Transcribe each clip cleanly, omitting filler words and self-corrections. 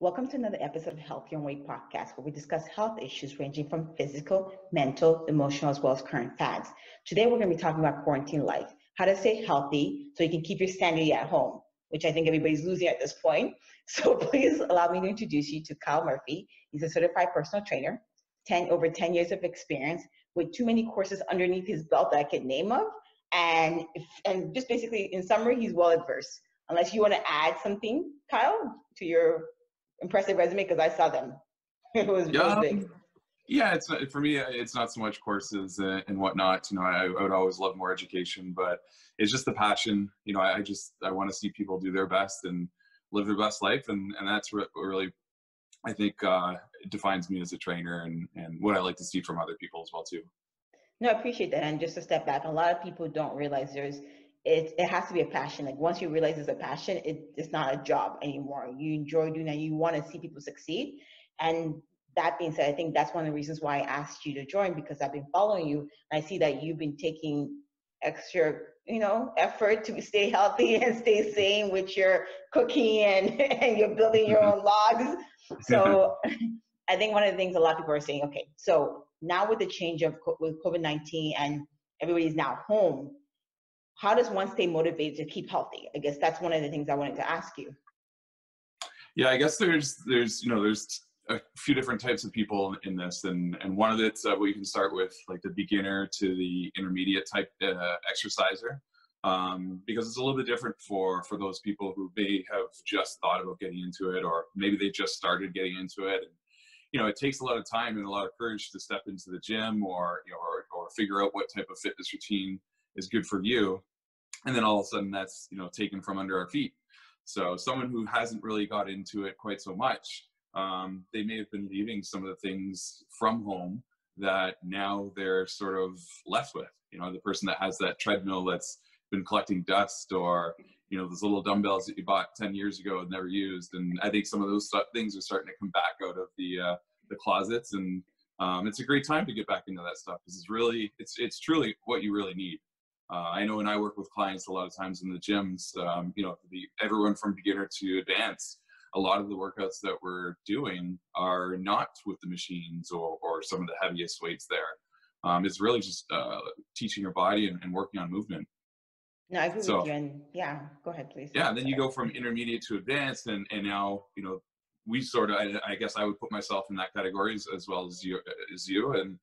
Welcome to another episode of Healthy on Weight podcast, where we discuss health issues ranging from physical, mental, emotional, as well as current fads. Today, we're going to be talking about quarantine life, how to stay healthy so you can keep your sanity at home, which I think everybody's losing at this point. So please allow me to introduce you to Kyle Murphy. He's a certified personal trainer, over 10 years of experience with too many courses underneath his belt that I could name of. And just basically, in summary, he's well adverse. Unless you want to add something, Kyle, to your impressive resume, because I saw them. It was big. Yeah, it's not, for me. It's not so much courses and whatnot. I would always love more education, but it's just the passion. I want to see people do their best and live their best life, and that's what really I think defines me as a trainer and what I like to see from other people as well too. No, I appreciate that. And just to step back, a lot of people don't realize it has to be a passion. Like once you realize it's a passion, it's not a job anymore. You enjoy doing that. You want to see people succeed. And that being said, I think that's one of the reasons why I asked you to join, because I've been following you and I see that you've been taking extra, effort to stay healthy and stay sane with your cooking and you're building your own logs. So I think one of the things a lot of people are saying, okay, so now with the change with COVID-19 and everybody's now home, how does one stay motivated to keep healthy? I guess that's one of the things I wanted to ask you. Yeah, I guess there's a few different types of people in this, and one of it's we can start with like the beginner to the intermediate type exerciser, because it's a little bit different for those people who may have just thought about getting into it, or maybe they just started getting into it. And, it takes a lot of time and a lot of courage to step into the gym or figure out what type of fitness routine is good for you. And then all of a sudden that's, taken from under our feet. So someone who hasn't really got into it quite so much, they may have been leaving some of the things from home that now they're sort of left with. The person that has that treadmill that's been collecting dust, or, those little dumbbells that you bought 10 years ago and never used. And I think some of those things are starting to come back out of the closets. And it's a great time to get back into that stuff, because it's truly what you really need. I know when I work with clients a lot of times in the gyms, everyone from beginner to advanced, a lot of the workouts that we're doing are not with the machines or some of the heaviest weights there. It's really just teaching your body and working on movement. No, I agree with you. And yeah, go ahead, please. Yeah, and then you go from intermediate to advanced, and now, we sort of, I guess I would put myself in that category as well as you. And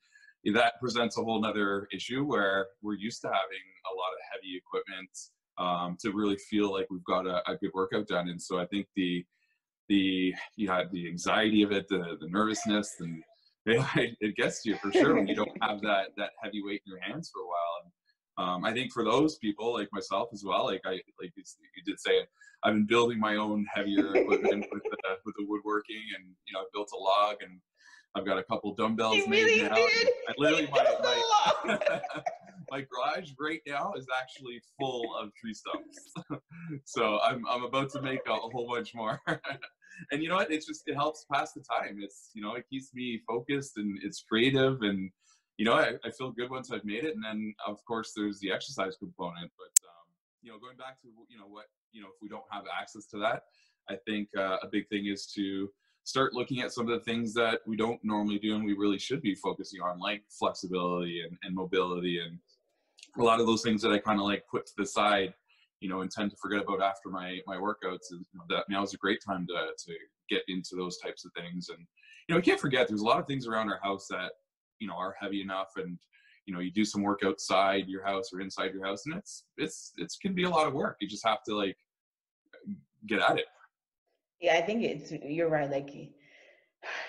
that presents a whole nother issue where we're used to having a lot of heavy equipment to really feel like we've got a good workout done. And so I think the anxiety of it, the nervousness, and it gets to you for sure when you don't have that heavy weight in your hands for a while. And I think for those people like myself as well, like you did say, I've been building my own heavier equipment with the woodworking, and I built a log, and I've got a couple dumbbells made now. I literally my garage right now is actually full of tree stumps. So I'm about to make a whole bunch more. And you know what? It helps pass the time. It's it keeps me focused, and it's creative, and I feel good once I've made it. And then of course there's the exercise component. But going back to if we don't have access to that, I think a big thing is to start looking at some of the things that we don't normally do and we really should be focusing on, like flexibility and mobility, and a lot of those things that I kind of like put to the side, and tend to forget about after my workouts. And that now is a great time to get into those types of things. And we can't forget there's a lot of things around our house that are heavy enough, and you do some work outside your house or inside your house, and it's can be a lot of work. You just have to like get at it. Yeah, I think you're right. Like,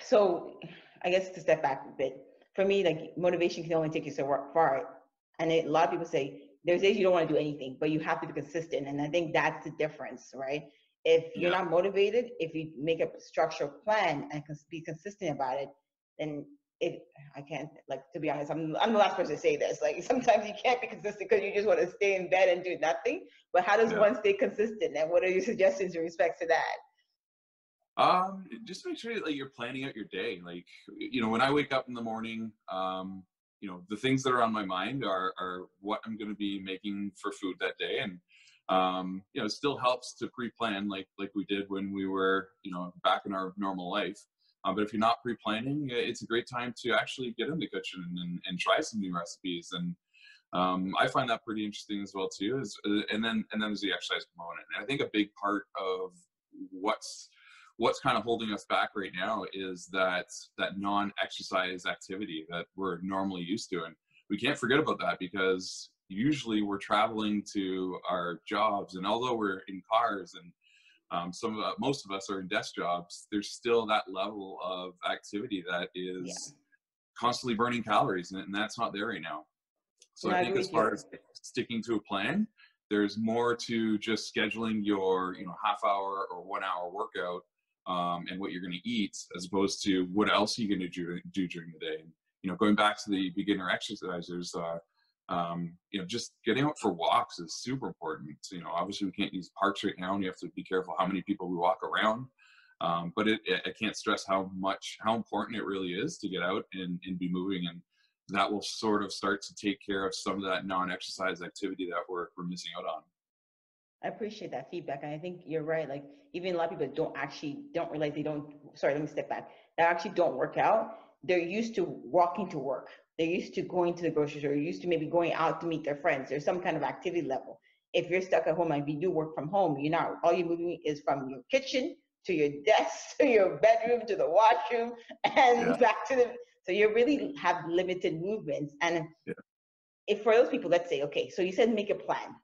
so I guess to step back a bit, for me, like motivation can only take you so far. And a lot of people say there's days you don't want to do anything, but you have to be consistent. And I think that's the difference, right? If you're not motivated, if you make a structured plan and be consistent about it, then I can't, like, to be honest, I'm the last person to say this. Like, sometimes you can't be consistent because you just want to stay in bed and do nothing. But how does one stay consistent? And what are your suggestions in respect to that? Just make sure that you're planning out your day. Like, when I wake up in the morning, the things that are on my mind are what I'm going to be making for food that day. And You know, it still helps to pre-plan like we did when we were, you know, back in our normal life. But if you're not pre-planning, it's a great time to actually get in the kitchen and try some new recipes. And I find that pretty interesting as well too. And then there's the exercise component. And I think a big part of what's kind of holding us back right now is that non-exercise activity that we're normally used to. And we can't forget about that, because usually we're traveling to our jobs, and although we're in cars and most of us are in desk jobs, there's still that level of activity that is constantly burning calories, and that's not there right now. So I think as far as sticking to a plan, there's more to just scheduling your, you know, half hour or 1 hour workout and what you're going to eat, as opposed to what else are you going to do during the day. And, you know, going back to the beginner exercisers, you know, just getting out for walks is super important. You know, obviously we can't use parks right now, and you have to be careful how many people we walk around. But I can't stress how important it really is to get out and be moving, and that will sort of start to take care of some of that non-exercise activity that we're missing out on. I appreciate that feedback. And I think you're right. Like, even a lot of people don't realize sorry, let me step back. They actually don't work out. They're used to walking to work. They're used to going to the grocery store. They're used to maybe going out to meet their friends. There's some kind of activity level. If you're stuck at home, and if you do work from home, all you're moving is from your kitchen to your desk, to your bedroom, to the washroom, and back to so you really have limited movements. And if for those people, let's say, okay, so you said make a plan.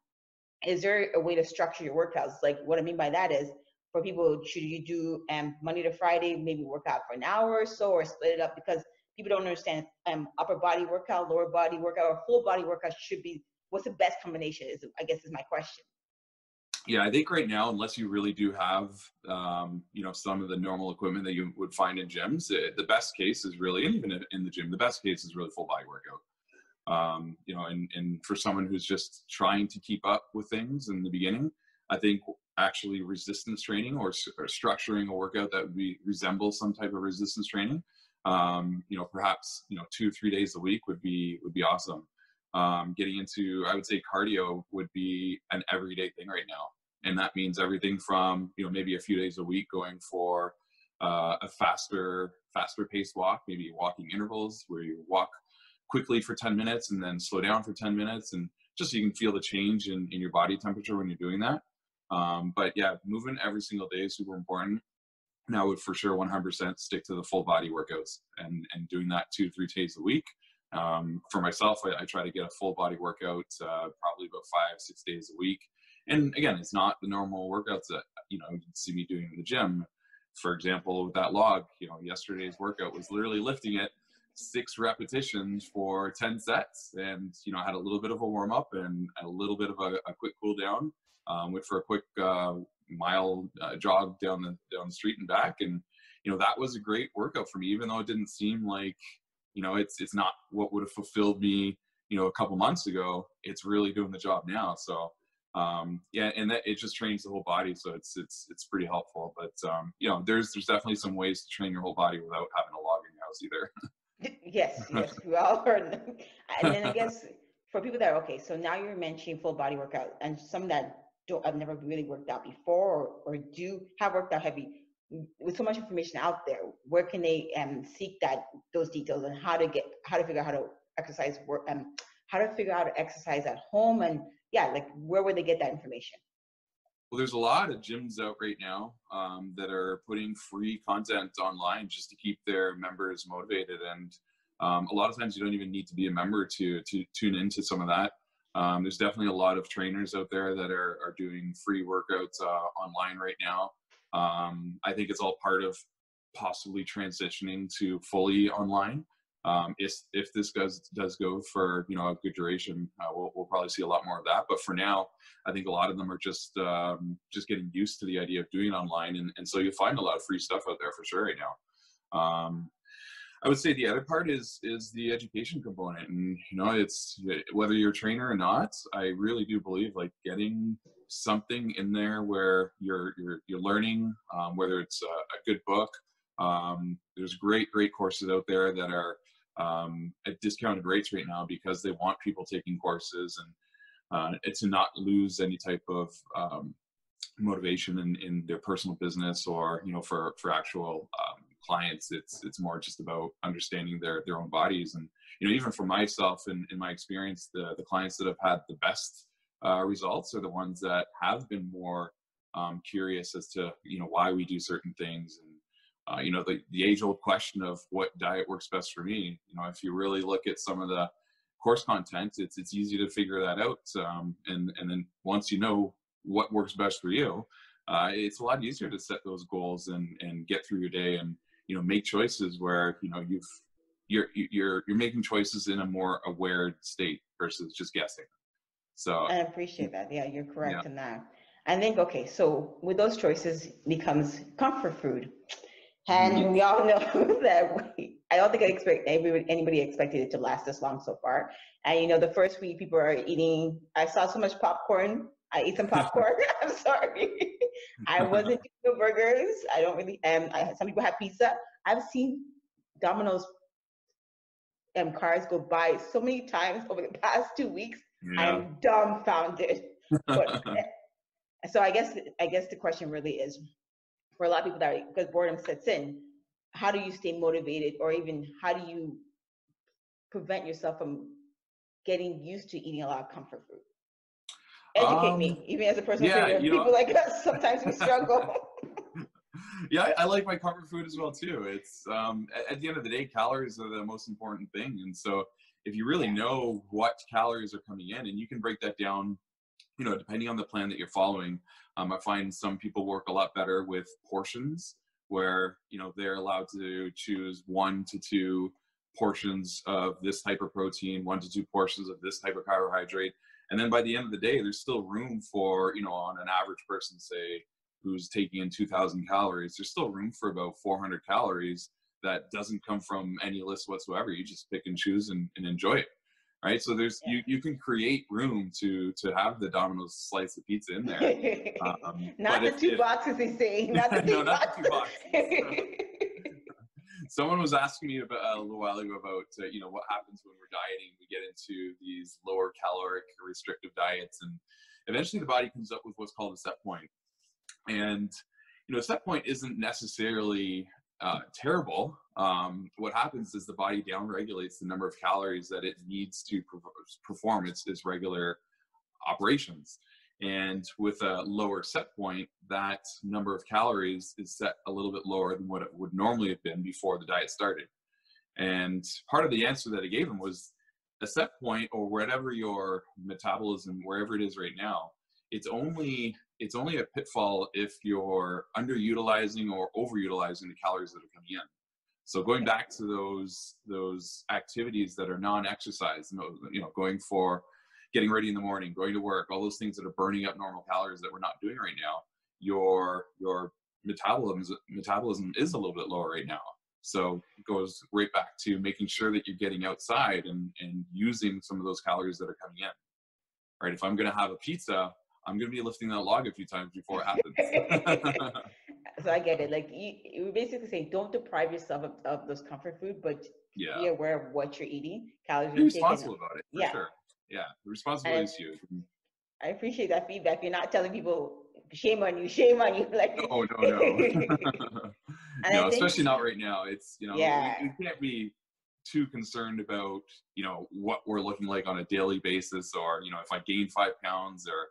Is there a way to structure your workouts? Like, what I mean by that is, for people, should you do Monday to Friday, maybe work out for an hour or so, or split it up? Because people don't understand upper body workout, lower body workout, or full body workout should be, what's the best combination is my question. Yeah, I think right now, unless you really do have, you know, some of the normal equipment that you would find in gyms, the best case is really, and even in the gym, the best case is really full body workout. You know, and for someone who's just trying to keep up with things in the beginning, I think actually resistance training or structuring a workout that would resemble some type of resistance training, you know, perhaps, you know, 2-3 days a week would be awesome. Getting into, I would say, cardio would be an everyday thing right now. And that means everything from, you know, maybe a few days a week going for a faster paced walk, maybe walking intervals where you walk quickly for 10 minutes and then slow down for 10 minutes. And just so you can feel the change in your body temperature when you're doing that. But yeah, movement every single day is super important. And I would for sure 100% stick to the full body workouts and doing that 2-3 days a week. For myself, I try to get a full body workout probably about 5-6 days a week. And again, it's not the normal workouts that, you know, you'd see me doing in the gym. For example, with that log, you know, yesterday's workout was literally lifting it 6 repetitions for 10 sets. And, you know, I had a little bit of a warm up and a little bit of a quick cool down. Went for a quick mile jog down the street and back. And, you know, that was a great workout for me, even though it didn't seem like, you know, it's not what would have fulfilled me, you know, a couple months ago. It's really doing the job now. So, yeah, and that it just trains the whole body. So it's pretty helpful. But, you know, there's definitely some ways to train your whole body without having a log in your house either. Yes, we all heard. And then I guess for people that are, okay, so now you're mentioning full body workout, and some that I've never really worked out before or do have worked out heavy. With so much information out there, where can they seek those details and how to figure out how to exercise how to figure out how to exercise at home, and like where would they get that information? Well, there's a lot of gyms out right now that are putting free content online just to keep their members motivated. And a lot of times you don't even need to be a member to tune into some of that. There's definitely a lot of trainers out there that are doing free workouts online right now. I think it's all part of possibly transitioning to fully online. If this does go for, you know, a good duration, we'll probably see a lot more of that. But for now, I think a lot of them are just getting used to the idea of doing it online, and so you'll find a lot of free stuff out there for sure right now. I would say the other part is the education component, and you know, it's whether you're a trainer or not. I really do believe like getting something in there where you're learning, whether it's a good book. There's great courses out there that are at discounted rates right now because they want people taking courses, and to not lose any type of motivation in their personal business, or for actual clients. It's more just about understanding their own bodies. And even for myself, in my experience, the clients that have had the best results are the ones that have been more curious as to why we do certain things. And the age-old question of what diet works best for me. If you really look at some of the course content, it's easy to figure that out. And then once you know what works best for you, it's a lot easier to set those goals and get through your day, and make choices where you're making choices in a more aware state versus just guessing. So I appreciate that. Yeah, you're correct in that. I think, okay, so with those choices becomes comfort food. And we all know that I don't think anybody expected it to last this long so far. And the first week people are eating, I saw so much popcorn. I ate some popcorn. I'm sorry. I wasn't eating the burgers. I don't really, some people have pizza. I've seen Domino's cars go by so many times over the past 2 weeks. Yeah. I'm dumbfounded. But, so I guess the question really is, for a lot of people because boredom sets in, how do you stay motivated, or even how do you prevent yourself from getting used to eating a lot of comfort food? Educate me, even as a personal trainer. People like us, sometimes we struggle. Yeah, I like my comfort food as well too. It's at the end of the day, calories are the most important thing. And so if you really know what calories are coming in, and you can break that down, depending on the plan that you're following. I find some people work a lot better with portions, where they're allowed to choose 1 to 2 portions of this type of protein, 1 to 2 portions of this type of carbohydrate. And then by the end of the day, there's still room for, on an average person, say, who's taking in 2,000 calories, there's still room for about 400 calories that doesn't come from any list whatsoever. You just pick and choose and enjoy it. Right. So there's, you can create room to have the Domino's slice of pizza in there. Not the two boxes, they say. Not the two boxes. Not the 2 boxes. Someone was asking me a little while ago about, what happens when we're dieting. We get into these lower caloric restrictive diets, and eventually the body comes up with what's called a set point. And, a set point isn't necessarily terrible. What happens is the body downregulates the number of calories that it needs to perform its regular operations. And with a lower set point, that number of calories is set a little bit lower than what it would normally have been before the diet started. And part of the answer that I gave him was a set point, or whatever your metabolism, wherever it is right now, it's only a pitfall if you're underutilizing or overutilizing the calories that are coming in. So going back to those activities that are non-exercise, going for getting ready in the morning, going to work, all those things that are burning up normal calories that we're not doing right now, your metabolism is a little bit lower right now. So it goes right back to making sure that you're getting outside and using some of those calories that are coming in. Right? If I'm going to have a pizza, I'm going to be lifting that log a few times before it happens. So I get it. Like you basically say, don't deprive yourself of those comfort food, but be aware of what you're eating, calories. Be responsible about it, for sure. Yeah, the responsibility is huge. I appreciate that feedback. You're not telling people, shame on you. Like, no. No, especially not right now. It's, we can't be too concerned about, what we're looking like on a daily basis, or, if I gain 5 pounds, or,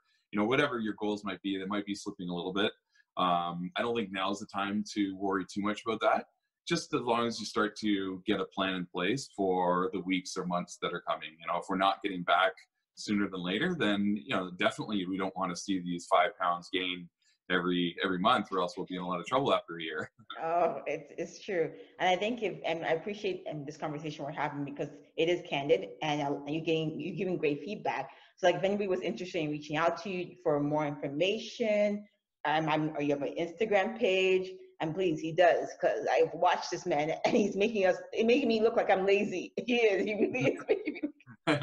whatever your goals might be, that might be slipping a little bit. I don't think now's the time to worry too much about that. Just as long as you start to get a plan in place for the weeks or months that are coming. If we're not getting back sooner than later, then, definitely we don't want to see these 5 pounds gain every month, or else we'll be in a lot of trouble after a year. Oh, it's true. And I think and I appreciate this conversation we're having, because it is candid, and you're giving great feedback. So like, if anybody was interested in reaching out to you for more information, or you have an Instagram page, and please, he does, because I've watched this man, and he's making me look like I'm lazy. He is. He really is making me look.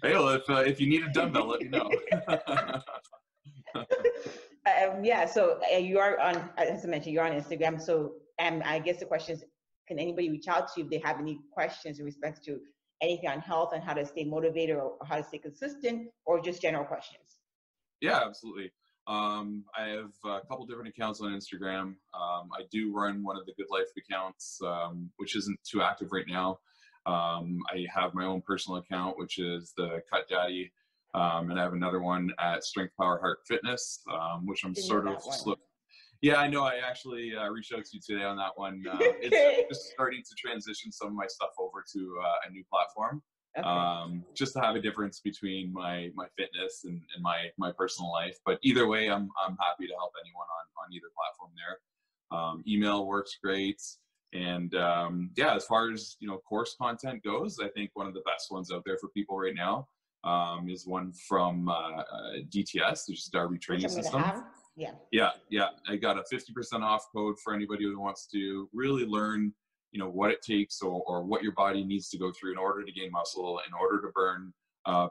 Hey, well, if you need a dumbbell, let me know. So you are on, as I mentioned, you're on Instagram. So I guess the question is, can anybody reach out to you if they have any questions in respect to anything on health and how to stay motivated or how to stay consistent, or just general questions? Yeah, absolutely. I have a couple different accounts on Instagram. I do run one of the Good Life accounts, which isn't too active right now. I have my own personal account, which is the Cut Daddy. And I have another one at Strength Power Heart Fitness, which I'm sort of slow. Yeah, I know. I actually reached out to you today on that one. It's just starting to transition some of my stuff over to a new platform. Okay. Just to have a difference between my fitness and my personal life. But either way, I'm happy to help anyone on either platform there. Email works great. And yeah, as far as, course content goes, I think one of the best ones out there for people right now is one from DTS, which is Thibarmy Training System. Yeah. I got a 50% off code for anybody who wants to really learn, what it takes or what your body needs to go through in order to gain muscle, in order to burn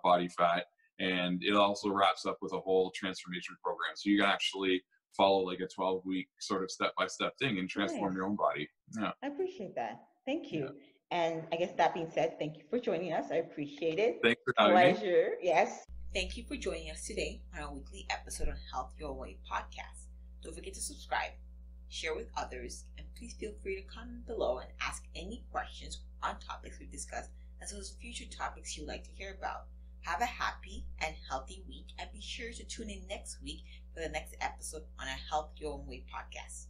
body fat. And it also wraps up with a whole transformation program. So you can actually follow like a 12-week sort of step-by-step thing and transform your own body. Yeah. I appreciate that. Thank you. Yeah. And I guess that being said, thank you for joining us. I appreciate it. Thanks for having me. Pleasure. Yes. Thank you for joining us today on our weekly episode on Health Your Way podcast. Don't forget to subscribe, share with others, and please feel free to comment below and ask any questions on topics we discussed, as well as future topics you'd like to hear about. Have a happy and healthy week, and be sure to tune in next week for the next episode on our Health Your Own Way podcast.